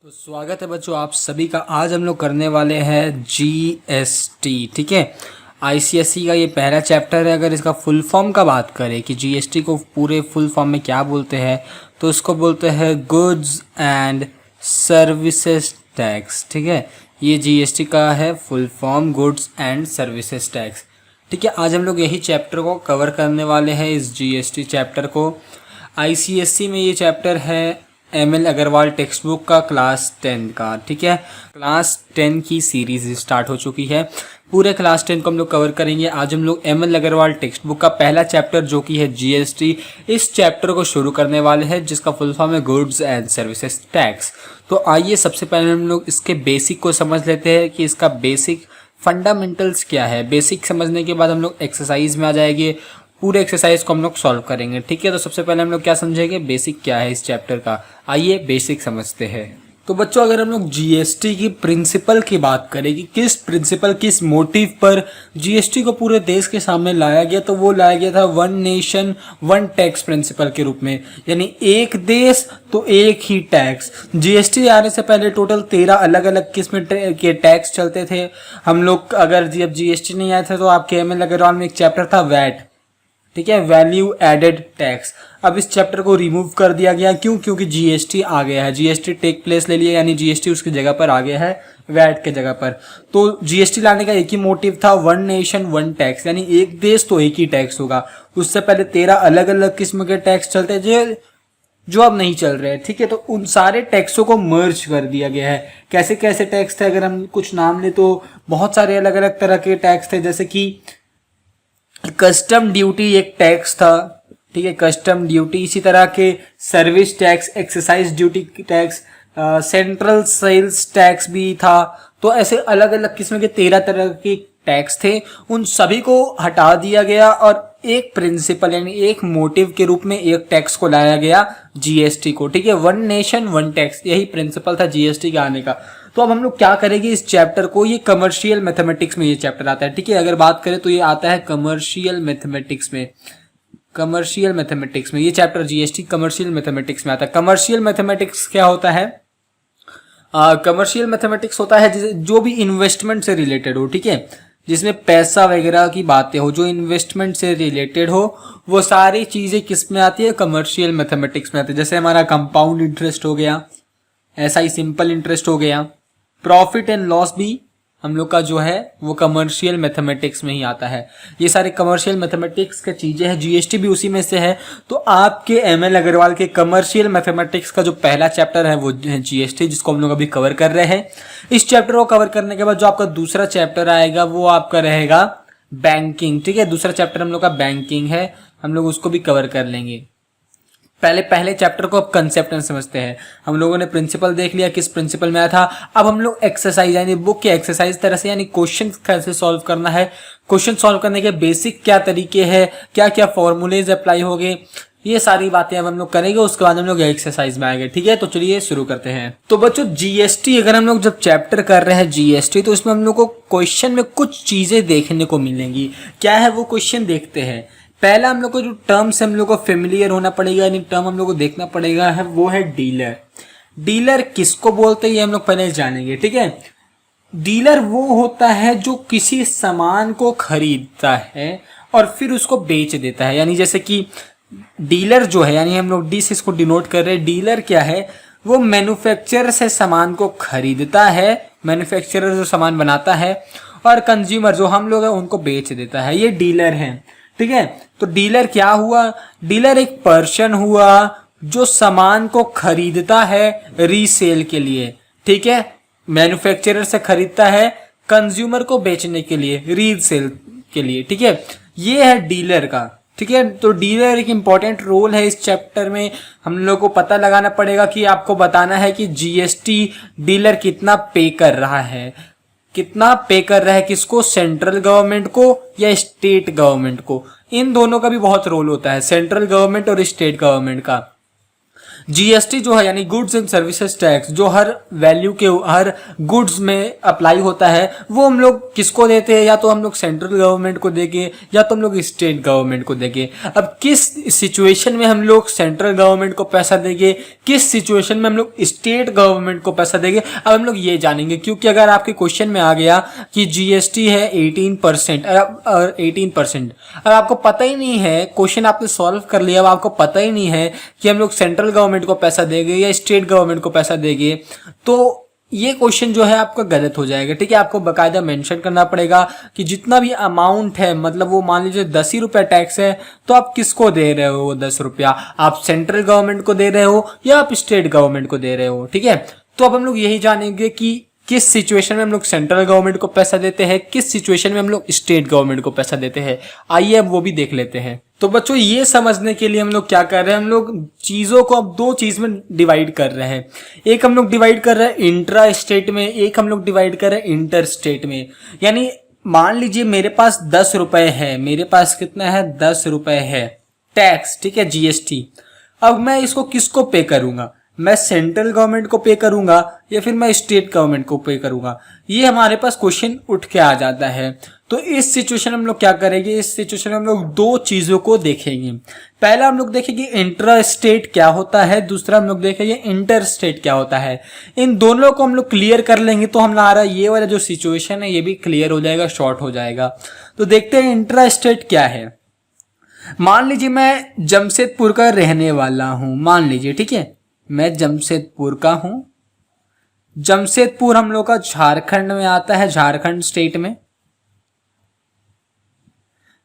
तो स्वागत है बच्चों आप सभी का। आज हम लोग करने वाले हैं जीएसटी। ठीक है, आईसीएसई का ये पहला चैप्टर है। अगर इसका फुल फॉर्म का बात करें कि जीएसटी को पूरे फुल फॉर्म में क्या बोलते हैं, तो इसको बोलते हैं गुड्स एंड सर्विसेज टैक्स। ठीक है, ये जीएसटी का है full form, goods and services tax. ठीक है, आज हम लोग यही चैप्टर को कवर करने वाले हैं, इस जीएसटी चैप्टर को। आईसीएसई में ये चैप्टर है एमएल अग्रवाल टेक्स्ट बुक का क्लास 10 का। ठीक है, क्लास 10 की सीरीज स्टार्ट हो चुकी है। पूरे क्लास 10 को हम लोग कवर करेंगे। आज हम लोग एमएल अग्रवाल टेक्स्ट बुक का पहला चैप्टर जो कि है जीएसटी, इस चैप्टर को शुरू करने वाले हैं, जिसका फुल फॉर्म है गुड्स एंड सर्विसेज टैक्स। तो आइए सबसे पहले हम लोग इसके बेसिक को समझ लेते हैं कि इसका बेसिक फंडामेंटल्स क्या है। बेसिक समझने के बाद हम लोग एक्सरसाइज में आ जाएंगे, पूरे एक्सरसाइज को हम लोग सॉल्व करेंगे। ठीक है, तो सबसे पहले हम लोग क्या समझेंगे, बेसिक क्या है इस चैप्टर का। आइए बेसिक समझते हैं। तो बच्चों अगर हम लोग जीएसटी की प्रिंसिपल की बात करें कि किस प्रिंसिपल, किस मोटिव पर जीएसटी को पूरे देश के सामने लाया गया, तो वो लाया गया था one nation one tax principle के रूप में, यानी एक देश तो एक ही टैक्स। जीएसटी आने से पहले टोटल 13 अलग अलग किस्म के टैक्स चलते थे। हम लोग अगर जब जीएसटी नहीं आया था तो आपके एमएल अग्रवाल में एक चैप्टर था वैट, ठीक है, वैल्यू एडेड टैक्स। अब इस चैप्टर को रिमूव कर दिया गया, क्यों? क्योंकि जीएसटी आ गया है, जीएसटी टेक प्लेस ले लिया, यानी जीएसटी उसकी जगह पर आ गया है, वैट के जगह पर। तो जीएसटी लाने का एक ही मोटिव था, वन नेशन वन टैक्स, यानी एक देश तो एक ही टैक्स होगा। उससे पहले 13 अलग अलग किस्म के टैक्स चलते थे जो अब नहीं चल रहे हैं। ठीक है, तो उन सारे टैक्सों को मर्ज कर दिया गया है। कैसे कैसे टैक्स थे, अगर हम कुछ नाम ले तो बहुत सारे अलग अलग तरह के टैक्स थे, जैसे कि कस्टम ड्यूटी एक टैक्स था। ठीक है, कस्टम ड्यूटी। इसी तरह के service tax, excise duty tax, central sales tax भी था। तो ऐसे अलग अलग किस्म के 13 तरह के टैक्स थे, उन सभी को हटा दिया गया और एक प्रिंसिपल यानी एक मोटिव के रूप में एक टैक्स को लाया गया, जीएसटी को। ठीक है, वन नेशन वन टैक्स, यही प्रिंसिपल था जीएसटी के आने का। तो अब हम लोग क्या करेंगे इस चैप्टर को, ये कमर्शियल मैथमेटिक्स में ये चैप्टर आता है। ठीक है, अगर बात करें तो ये आता है कमर्शियल मैथमेटिक्स में। कमर्शियल मैथमेटिक्स में ये चैप्टर जीएसटी कमर्शियल मैथमेटिक्स में आता है। कमर्शियल मैथमेटिक्स क्या होता है? कमर्शियल मैथमेटिक्स होता है जो भी इन्वेस्टमेंट से रिलेटेड हो। ठीक है, जिसमें पैसा वगैरह की बातें हो, जो इन्वेस्टमेंट से रिलेटेड हो, वो सारी चीजें किस में आती है? कमर्शियल मैथमेटिक्स में आती है। जैसे हमारा कंपाउंड इंटरेस्ट हो गया, ऐसा ही सिंपल इंटरेस्ट हो गया, प्रॉफिट एंड लॉस भी हम लोग का जो है वो कमर्शियल मैथमेटिक्स में ही आता है। ये सारे कमर्शियल मैथमेटिक्स की चीजें हैं, जीएसटी भी उसी में से है। तो आपके एमएल अग्रवाल के कमर्शियल मैथमेटिक्स का जो पहला चैप्टर है वो है जीएसटी, जिसको हम लोग अभी कवर कर रहे हैं। इस चैप्टर को कवर करने के बाद जो आपका दूसरा चैप्टर आएगा वो आपका रहेगा बैंकिंग। ठीक है, दूसरा चैप्टर हम लोग का बैंकिंग है, हम लोग उसको भी कवर कर लेंगे। पहले चैप्टर को अब कंसेप्ट में समझते हैं। हम लोगों ने प्रिंसिपल देख लिया, किस प्रिंसिपल में आया था। अब हम लोग एक्सरसाइज यानी बुक के एक्सरसाइज तरह से, यानी क्वेश्चन कैसे सॉल्व करना है, क्वेश्चन सॉल्व करने के बेसिक क्या तरीके हैं, क्या क्या फॉर्मूलेज अप्लाई हो गए, ये सारी बातें अब हम लोग करेंगे। उसके बाद हम लोग एक्सरसाइज में आएंगे। ठीक है, तो चलिए शुरू करते हैं। तो बच्चों जीएसटी अगर हम लोग जब चैप्टर कर रहे हैं जीएसटी, तो इसमें हम लोग को क्वेश्चन में कुछ चीजें देखने को मिलेंगी। क्या है वो क्वेश्चन, देखते हैं। पहला हम लोग को जो टर्म से हम लोग को फेमिलियर होना पड़ेगा, यानी टर्म हम लोग को देखना पड़ेगा, है वो है डीलर। डीलर किसको बोलते हैं ये हम लोग पहले जानेंगे। ठीक है, डीलर वो होता है जो किसी सामान को खरीदता है और फिर उसको बेच देता है। यानी जैसे कि डीलर जो है, यानी हम लोग डी से इसको डिनोट कर रहे हैं। डीलर क्या है? वो मैन्युफैक्चरर से सामान को खरीदता है, मैन्युफैक्चरर जो सामान बनाता है, और कंज्यूमर जो हम लोग हैं उनको बेच देता है। ये डीलर है। ठीक है, तो डीलर क्या हुआ? डीलर एक पर्सन हुआ जो सामान को खरीदता है रीसेल के लिए। ठीक है, मैन्युफैक्चरर से खरीदता है, कंज्यूमर को बेचने के लिए, रीसेल के लिए। ठीक है, ये है डीलर का। ठीक है, तो डीलर एक इंपॉर्टेंट रोल है इस चैप्टर में। हम लोग को पता लगाना पड़ेगा कि आपको बताना है कि जीएसटी डीलर कितना पे कर रहा है, कितना पे कर रहा है, किसको? सेंट्रल गवर्नमेंट को या स्टेट गवर्नमेंट को। इन दोनों का भी बहुत रोल होता है, सेंट्रल गवर्नमेंट और स्टेट गवर्नमेंट का। जीएसटी जो है यानी गुड्स एंड सर्विसेज टैक्स, जो हर वैल्यू के हर गुड्स में अप्लाई होता है, वो हम लोग किसको देते हैं? या तो हम लोग सेंट्रल गवर्नमेंट को देंगे या तो हम लोग स्टेट गवर्नमेंट को देंगे। अब किस सिचुएशन में हम लोग सेंट्रल गवर्नमेंट को पैसा देंगे, किस सिचुएशन में हम लोग स्टेट गवर्नमेंट को पैसा देंगे, अब हम लोग ये जानेंगे। क्योंकि अगर आपके क्वेश्चन में आ गया कि जीएसटी है 18% और 18%, अब आपको पता ही नहीं है, क्वेश्चन आपने सॉल्व कर लिया, अब आपको पता ही नहीं है कि हम लोग सेंट्रल गवर्नमेंट को पैसा देंगे या स्टेट गवर्नमेंट को पैसा देंगे, तो ये क्वेश्चन जो है आपका गलत हो जाएगा। ठीक है, आपको बकायदा मेंशन करना पड़ेगा कि जितना भी अमाउंट है, मतलब वो मान लीजिए 10 ही रुपया टैक्स है, तो आप किसको दे रहे हो वो 10 रुपया? आप सेंट्रल गवर्नमेंट को दे रहे हो या आप स्टेट गवर्नमेंट को दे रहे हो। ठीक है, तो अब हम लोग यही जानेंगे कि किस सिचुएशन में हम लोग सेंट्रल गवर्नमेंट को पैसा देते हैं, किस सिचुएशन में हम लोग स्टेट गवर्नमेंट को पैसा देते हैं। आइए अब वो भी देख लेते हैं। तो बच्चों, ये समझने के लिए हम लोग क्या कर रहे हैं, हम लोग चीजों को अब दो चीज में डिवाइड कर रहे हैं। एक हम लोग डिवाइड कर रहे हैं इंट्रा स्टेट में, एक हम लोग डिवाइड कर रहे हैं इंटर स्टेट में। यानी मान लीजिए मेरे पास 10 रुपए है, मेरे पास कितना है? 10 रुपए है टैक्स, ठीक है, जीएसटी। अब मैं इसको किसको पे करूंगा? मैं सेंट्रल गवर्नमेंट को पे करूंगा या फिर मैं स्टेट गवर्नमेंट को पे करूंगा? ये हमारे पास क्वेश्चन उठ के आ जाता है। तो इस सिचुएशन में हम लोग क्या करेंगे? इस सिचुएशन में हम लोग दो चीजों को देखेंगे। पहला हम लोग देखेंगे इंट्रा स्टेट क्या होता है, दूसरा हम लोग देखेंगे इंटर स्टेट क्या होता है। इन दोनों को हम लोग क्लियर कर लेंगे तो हमारा ये वाला जो सिचुएशन है ये भी क्लियर हो जाएगा, शॉर्ट हो जाएगा। तो देखते हैं इंट्रा स्टेट क्या है। मान लीजिए मैं जमशेदपुर का रहने वाला हूं, मान लीजिए, ठीक है, मैं जमशेदपुर का हूं। जमशेदपुर हम लोग का झारखंड में आता है, झारखंड स्टेट में।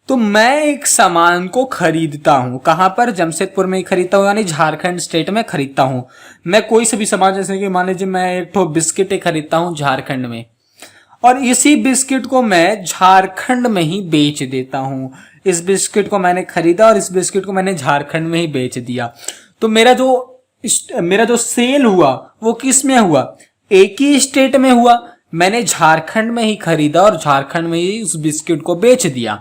तो मैं एक सामान को खरीदता हूं, कहां पर? जमशेदपुर में ही खरीदता हूं, यानी झारखंड स्टेट में खरीदता हूं। मैं कोई से भी सामान, जैसे कि मान लीजिए मैं एक ठो बिस्किट खरीदता हूं झारखंड में, और इसी बिस्किट को मैं झारखंड में ही बेच देता हूं। इस बिस्किट को मैंने खरीदा और इस बिस्किट को मैंने झारखंड में ही बेच दिया। तो मेरा जो सेल हुआ वो किस में हुआ? एक ही स्टेट में हुआ। मैंने झारखंड में ही खरीदा और झारखंड में ही उस बिस्किट को बेच दिया।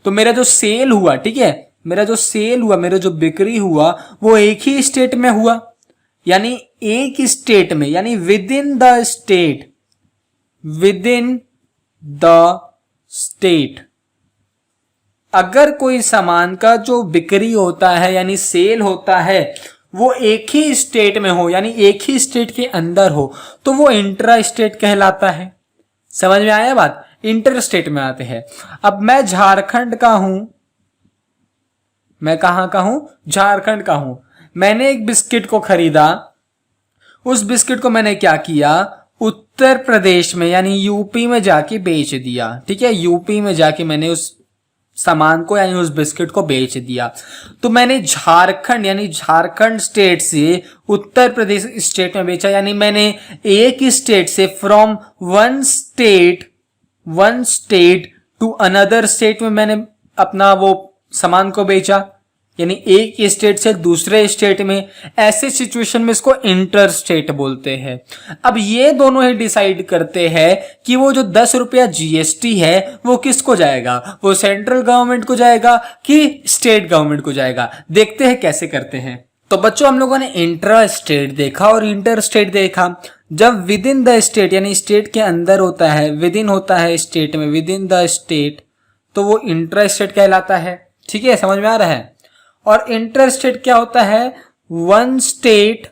तो मेरा जो सेल हुआ, ठीक है, मेरा जो सेल हुआ, मेरा जो बिक्री हुआ, वो एक ही स्टेट में हुआ। यानी एक स्टेट में, यानी with in the state, with in the state. अगर कोई सामान का जो बिक्री होता है यानी सेल होता है वो एक ही स्टेट में हो, यानी एक ही स्टेट के अंदर हो, तो वो इंट्रा स्टेट कहलाता है। समझ में आया बात? इंटर स्टेट में आते हैं। अब मैं झारखंड का हूं, मैं कहां का हूं? झारखंड का हूं। मैंने एक बिस्किट को खरीदा, उस बिस्किट को मैंने क्या किया? उत्तर प्रदेश में यानी यूपी में जाके बेच दिया। ठीक है, यूपी में जाके मैंने उस सामान को यानी उस बिस्किट को बेच दिया। तो मैंने झारखंड यानी झारखंड स्टेट से उत्तर प्रदेश स्टेट में बेचा, यानी मैंने एक स्टेट से from one state to another state में मैंने अपना वो सामान को बेचा, यानी एक स्टेट से दूसरे स्टेट में। ऐसे सिचुएशन में इसको इंटर स्टेट बोलते हैं। अब ये दोनों ही डिसाइड करते हैं कि वो जो 10 रुपया जीएसटी है वो किसको जाएगा? वो सेंट्रल गवर्नमेंट को जाएगा कि स्टेट गवर्नमेंट को जाएगा? देखते हैं कैसे करते हैं। तो बच्चों, हम लोगों ने इंट्रा स्टेट देखा और इंटर स्टेट देखा। जब विद इन द स्टेट यानी स्टेट के अंदर होता है, विद इन होता है स्टेट में, विद इन द स्टेट, तो वो इंट्रा स्टेट कहलाता है। ठीक है, समझ में आ रहा है? और इंटर स्टेट क्या होता है? One state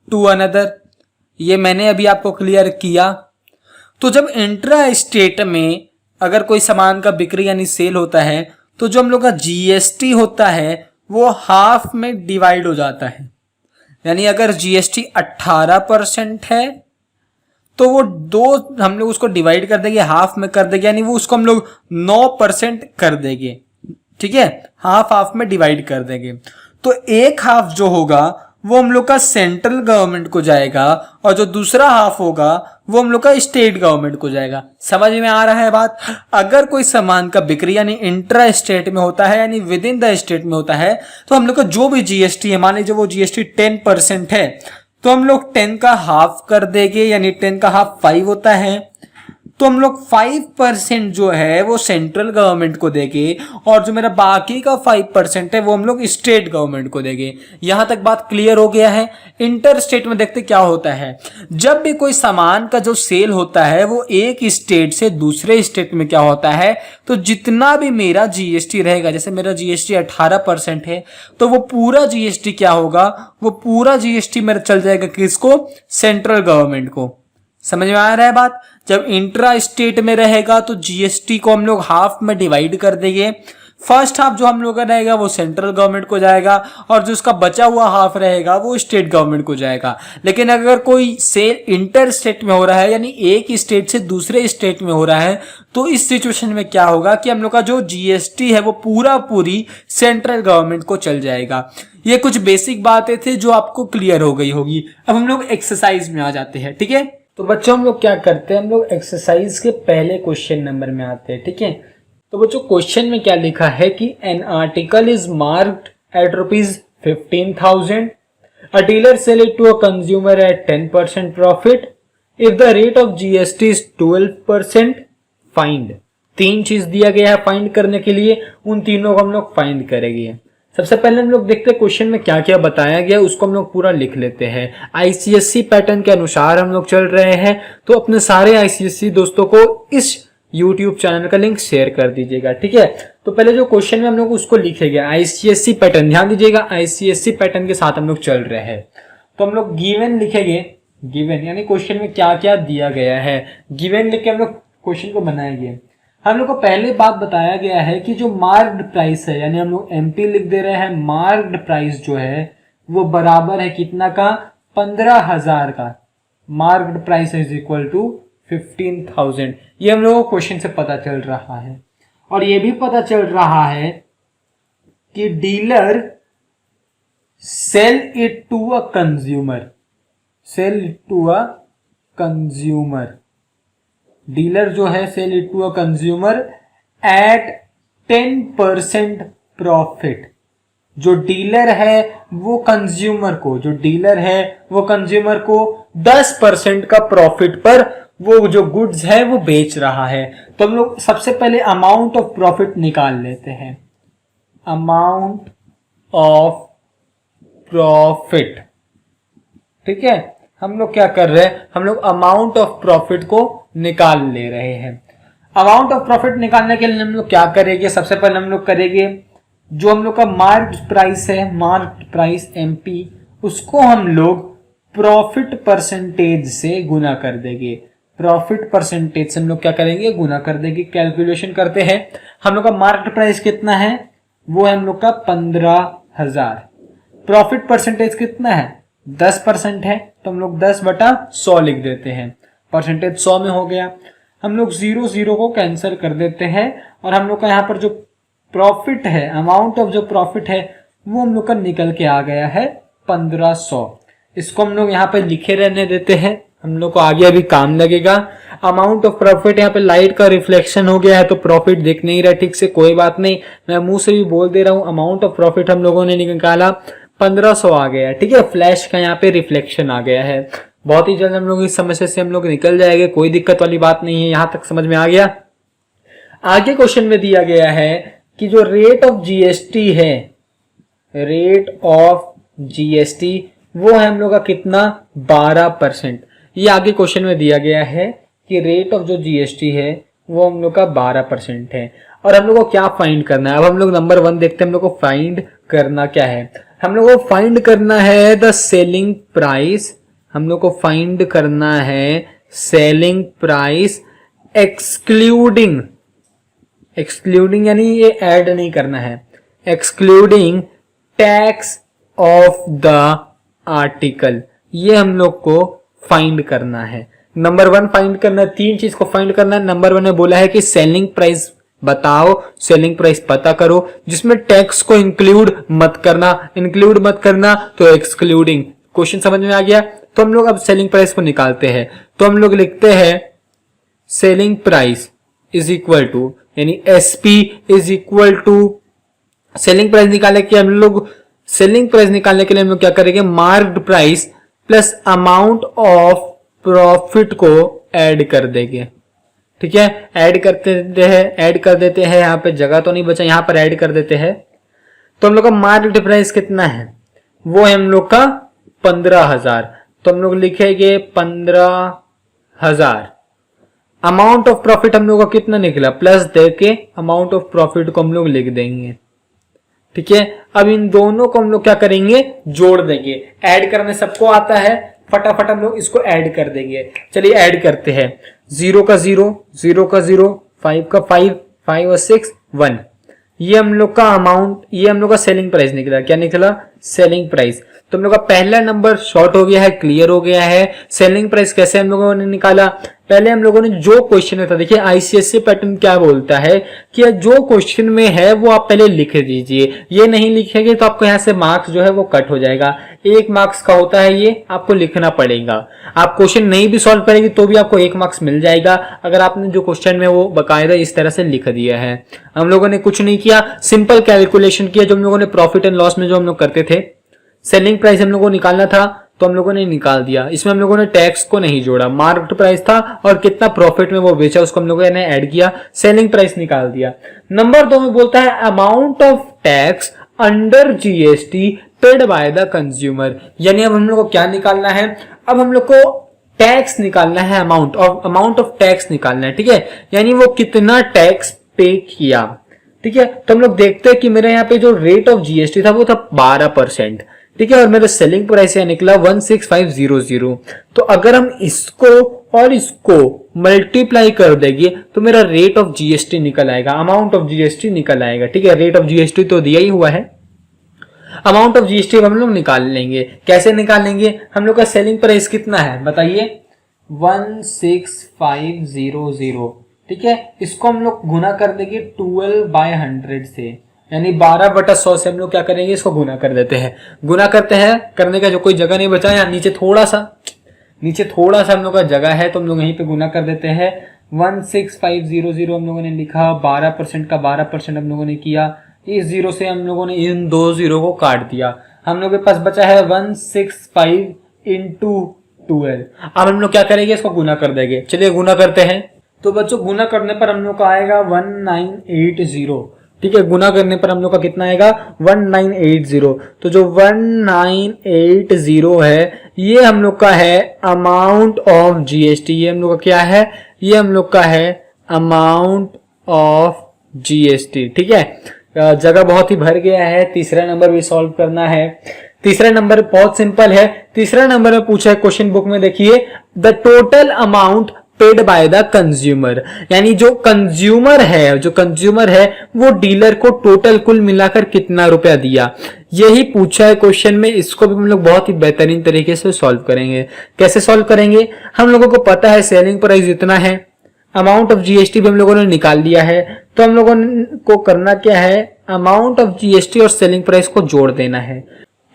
to another. ये मैंने अभी आपको क्लियर किया। तो जब इंट्रा स्टेट में अगर कोई सामान का बिक्री यानी सेल होता है तो जो हम लोग का जीएसटी होता है वो हाफ में डिवाइड हो जाता है। यानी अगर जीएसटी 18% है तो वो हम लोग उसको डिवाइड कर देंगे, हाफ में कर देंगे, यानी वो उसको हम लोग 9% कर देंगे। ठीक है, हाफ में डिवाइड कर देंगे। तो एक हाफ जो होगा वो हम लोग का सेंट्रल गवर्नमेंट को जाएगा और जो दूसरा हाफ होगा वो हम लोग का स्टेट गवर्नमेंट को जाएगा। समझ में आ रहा है बात? अगर कोई सामान का बिक्री यानी इंट्रा स्टेट में होता है यानी विद इन द स्टेट में होता है तो हम लोग का जो भी जीएसटी है, मान लीजिए वो जीएसटी 10% है, तो हम लोग 10 का हाफ कर देंगे, यानी 10 का हाफ 5 होता है। तो हम लोग 5% जो है वो सेंट्रल गवर्नमेंट को देंगे और जो मेरा बाकी का 5% है वो हम लोग स्टेट गवर्नमेंट को देंगे। यहां तक बात क्लियर हो गया है। इंटर स्टेट में देखते क्या होता है, जब भी कोई सामान का जो सेल होता है वो एक स्टेट से दूसरे स्टेट में क्या होता है, तो जितना भी मेरा जीएसटी रहेगा, जैसे मेरा जीएसटी 18% है तो वो पूरा जीएसटी क्या होगा, वो पूरा जीएसटी मेरा चल जाएगा किसको, सेंट्रल गवर्नमेंट को। समझ में आ रहा है बात। जब इंट्रा स्टेट में रहेगा तो जीएसटी को हम लोग हाफ में डिवाइड कर देंगे। फर्स्ट हाफ जो हम लोग का रहेगा वो सेंट्रल गवर्नमेंट को जाएगा और जो उसका बचा हुआ हाफ रहेगा वो स्टेट गवर्नमेंट को जाएगा। लेकिन अगर कोई सेल इंटर स्टेट में हो रहा है, यानी एक स्टेट से दूसरे स्टेट में हो रहा है, तो इस सिचुएशन में क्या होगा कि हम लोग का जो जीएसटी है वो पूरी सेंट्रल गवर्नमेंट को चल जाएगा। ये कुछ बेसिक बातें थी जो आपको क्लियर हो गई होगी। अब हम लोग एक्सरसाइज में आ जाते हैं, ठीक है। तो बच्चों हम लोग क्या करते हैं, हम लोग एक्सरसाइज के पहले क्वेश्चन नंबर में आते हैं, ठीक है। तो बच्चों क्वेश्चन में क्या लिखा है कि an article is marked at ₹15,000, a dealer sell it to a consumer at 10% profit, if the rate of GST is 12%, find. तीन चीज दिया गया है फाइंड करने के लिए, उन तीनों को हम लोग फाइंड करेंगे। सबसे पहले हम लोग देखते हैं क्वेश्चन में क्या क्या बताया गया, उसको हम लोग पूरा लिख लेते हैं। आईसीएससी पैटर्न के अनुसार हम लोग चल रहे हैं, तो अपने सारे आईसीएससी दोस्तों को इस YouTube चैनल का लिंक शेयर कर दीजिएगा, ठीक है। तो पहले जो क्वेश्चन में हम लोग उसको लिखेंगे आईसीएससी पैटर्न, ध्यान दीजिएगा आईसीएससी पैटर्न के साथ हम लोग चल रहे हैं। तो हम लोग गिवन लिखेंगे, गिवन यानी क्वेश्चन में क्या क्या दिया गया है, गिवन लिख के हम लोग क्वेश्चन को बनाएंगे। हम लोग को पहले बात बताया गया है कि जो मार्क्ड प्राइस है, यानी हम लोग एमपी लिख दे रहे हैं, मार्क्ड प्राइस जो है वो बराबर है कितना का, 15,000 का। Marked price is equal to 15,000। ये हम लोगों को क्वेश्चन से पता चल रहा है। और ये भी पता चल रहा है कि dealer sell it to a consumer, sell it to a consumer, dealer जो है sell it to a consumer at 10% profit. जो डीलर है वो कंज्यूमर को, जो डीलर है वो कंज्यूमर को 10% का प्रॉफिट पर वो जो गुड्स है वो बेच रहा है। तो हम लोग सबसे पहले अमाउंट ऑफ प्रॉफिट निकाल लेते हैं, अमाउंट ऑफ प्रॉफिट, ठीक है। हम लोग क्या कर रहे हैं, हम लोग अमाउंट ऑफ प्रॉफिट को निकाल ले रहे हैं। अमाउंट ऑफ प्रॉफिट निकालने के लिए हम लोग क्या करेंगे, सबसे पहले हम लोग करेंगे जो हम लोग का मार्क्ड प्राइस है, मार्क्ड प्राइस एमपी, उसको हम लोग प्रॉफिट परसेंटेज से गुना कर देंगे। प्रॉफिट परसेंटेज से हम लोग क्या करेंगे, गुना कर देंगे। कैलकुलेशन करते हैं, हम लोग का मार्केट प्राइस कितना है, वो है हम लोग का 15,000। प्रॉफिट परसेंटेज कितना है, 10% है, तो हम लोग 10/100 लिख देते हैं। परसेंटेज 100 में हो गया। हम लोग 0 को कैंसिल कर देते हैं और हम लोग का यहाँ पर जो प्रॉफिट है, अमाउंट ऑफ जो प्रॉफिट है वो हम लोग का निकल के आ गया है 1500। इसको हम लोग यहाँ पे लिखे रहने देते हैं, हम लोग को आगे अभी काम लगेगा। अमाउंट ऑफ प्रॉफिट, यहाँ पे लाइट का रिफ्लेक्शन हो गया है तो प्रॉफिट दिख नहीं रहा ठीक से, कोई बात नहीं, मैं मुंह से भी बोल दे रहा हूँ। अमाउंट ऑफ प्रॉफिट हम लोगों ने निकाला 1500 आ गया, ठीक है। फ्लैश का यहाँ पे रिफ्लेक्शन आ गया है। बहुत ही जल्द हम लोग इस समस्या से हम लोग निकल जाएंगे, कोई दिक्कत वाली बात नहीं है। यहाँ तक समझ में आ गया। आगे क्वेश्चन में दिया गया है कि जो रेट ऑफ जीएसटी है, रेट ऑफ जीएसटी वो है हम लोग का कितना, 12%। ये आगे क्वेश्चन में दिया गया है कि रेट ऑफ जो जीएसटी है वो हम लोग का 12% है। और हम लोग को क्या फाइंड करना है, अब हम लोग नंबर 1 देखते हैं। हम लोग को फाइंड करना क्या है, हम लोग को फाइंड करना है द सेलिंग प्राइस। हम लोग को फाइंड करना है सेलिंग प्राइस एक्सक्लूडिंग, एक्सक्लूडिंग यानी ये ऐड नहीं करना है, excluding tax of the article. ये हम लोग को फाइंड करना है। नंबर 1 फाइंड करना है, 3 चीज को फाइंड करना है। नंबर 1 ने बोला है कि सेलिंग प्राइस बताओ, सेलिंग प्राइस पता करो जिसमें टैक्स को इंक्लूड मत करना, इंक्लूड मत करना तो एक्सक्लूडिंग। क्वेश्चन समझ में आ गया। तो हम लोग अब सेलिंग प्राइस को निकालते हैं। तो हम लोग लिखते हैं selling price is equal to, यानी SP is equal to, selling price निकालने के हम लोग, सेलिंग प्राइस निकालने के लिए हम लोग क्या करेंगे, marked price plus amount of profit को ऐड कर देंगे। ठीक है, ऐड कर देते हैं, यहाँ पे जगह तो नहीं बचा, यहाँ पर ऐड कर देते हैं। तो हम लोग का मार्केट प्राइस कितना है, वो है हम लोग का 15,000। तो हम लोग लिखेंगे 15,000। अमाउंट ऑफ प्रॉफिट हम लोग का कितना निकला, प्लस देके अमाउंट ऑफ प्रॉफिट को हम लोग लिख देंगे। ठीक है, अब इन दोनों को हम लोग क्या करेंगे, जोड़ देंगे। ऐड करने सबको आता है, फटाफट हम लोग इसको ऐड कर देंगे। चलिए ऐड करते हैं। 0 का 0, 0 का 0, 5 का 5, 5 और 6 1। ये हम लोग का अमाउंट, ये हम लोग का सेलिंग प्राइस निकला। क्या निकला, सेलिंग प्राइस। तो हम लोग का पहला नंबर शॉर्ट हो गया है, क्लियर हो गया है। सेलिंग प्राइस कैसे हम लोगों ने निकाला, पहले हम लोगों ने जो क्वेश्चन था, देखिए आईसीएससी पैटर्न क्या बोलता है कि जो क्वेश्चन में है वो आप पहले लिख दीजिए। ये नहीं लिखेंगे तो आपको यहाँ से मार्क्स जो है वो कट हो जाएगा। 1 मार्क्स का होता है, ये आपको लिखना पड़ेगा। आप क्वेश्चन नहीं भी सॉल्व करेंगे तो भी आपको 1 मार्क्स मिल जाएगा, अगर आपने जो क्वेश्चन में वो बकायदा इस तरह से लिख दिया है। हम लोगों ने कुछ नहीं किया, सिंपल कैलकुलेशन किया। जो हम लोगों ने प्रॉफिट एंड लॉस में जो हम लोग करते थे, सेलिंग प्राइस हम लोगों को निकालना था तो हम लोगों ने निकाल दिया। इसमें हम लोगों ने टैक्स को नहीं जोड़ा, मार्केट प्राइस था और कितना प्रॉफिट में वो बेचा उसको हम लोगों ने ऐड किया, सेलिंग प्राइस निकाल दिया। नंबर 2 में बोलता है amount of tax under GST paid by the consumer. यानी अब हम लोग को क्या निकालना है, अब हम लोग को टैक्स निकालना है, अमाउंट ऑफ टैक्स निकालना है। ठीक है, यानी वो कितना टैक्स पे किया। ठीक है, तो हम लोग देखते हैं कि मेरे यहाँ पे जो रेट ऑफ जीएसटी था वो था 12%। ठीक है, और मेरा सेलिंग प्राइस यहाँ निकला 16500। तो अगर हम इसको और इसको मल्टीप्लाई कर देंगे तो मेरा रेट ऑफ जीएसटी निकल आएगा, अमाउंट ऑफ जीएसटी निकल आएगा। ठीक है, रेट ऑफ जीएसटी तो दिया ही हुआ है, अमाउंट ऑफ जीएसटी हम लोग निकाल लेंगे। कैसे निकालेंगे, हम लोग का सेलिंग प्राइस कितना है बताइए, 16500। ठीक है, इसको हम लोग गुना कर देंगे 12/100 से, यानी 12/100 से हम लोग क्या करेंगे, इसको गुना कर देते हैं। गुना करते हैं, करने का जो कोई जगह नहीं बचा, यहाँ नीचे थोड़ा सा हम लोग का जगह है तो हम लोग यहीं पे गुना कर देते हैं। 16500 हम लोगों ने लिखा, 12% का 12% हम लोगों ने किया। इस 0 से हम लोगों ने इन 2 0 को काट दिया। हम लोग के पास बचा है 165 इंटू 12। अब हम लोग क्या करेंगे, इसको गुना कर देंगे। चलिए गुना करते हैं। तो बच्चों गुना करने पर हम लोग का आएगा 1980। ठीक है, गुना करने पर हम लोग का कितना आएगा, 1980। तो जो 1980 है ये हम लोग का है अमाउंट ऑफ जीएसटी। ये हम लोग का क्या है, ये हम लोग का है अमाउंट ऑफ जीएसटी। ठीक है, जगह बहुत ही भर गया है। तीसरा नंबर भी सॉल्व करना है। तीसरा नंबर बहुत सिंपल है। तीसरा नंबर में पूछा है क्वेश्चन बुक में, देखिए the total amount paid by the consumer. यानी जो कंज्यूमर है वो डीलर को टोटल कुल मिलाकर कितना रुपया दिया, यही पूछा है क्वेश्चन में। इसको भी हम लोग बहुत ही बेहतरीन तरीके से सॉल्व करेंगे। कैसे सॉल्व करेंगे, हम लोगों को पता है सेलिंग प्राइस इतना है, अमाउंट ऑफ जीएसटी भी हम लोगों ने निकाल लिया है। तो हम लोगों को करना क्या है, अमाउंट ऑफ जीएसटी और सेलिंग प्राइस को जोड़ देना है।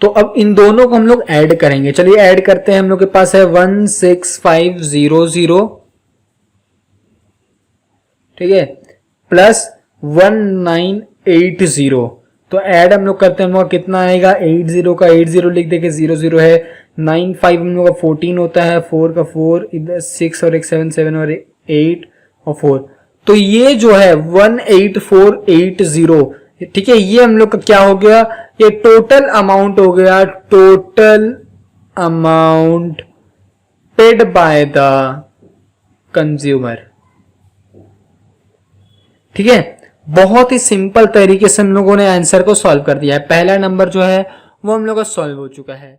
तो अब इन दोनों को हम लोग ऐड करेंगे। चलिए ऐड करते हैं। हम लोग के पास है 16500, ठीक है, प्लस 1980। तो ऐड हम लोग करते हैं, हम लोग कितना आएगा, 80 का 80 लिख देंगे, 00 है। 95 हम लोग का 14 होता है, 4 का 4, इधर 6 और 1 7 7 और 8 और 4। तो ये जो है 18480, ठीक है, ये हम लोग का क्या हो गया, ये टोटल अमाउंट हो गया, total amount paid by the consumer. ठीक है, बहुत ही सिंपल तरीके से हम लोगों ने आंसर को सॉल्व कर दिया है। पहला नंबर जो है वो हम लोग का सॉल्व हो चुका है।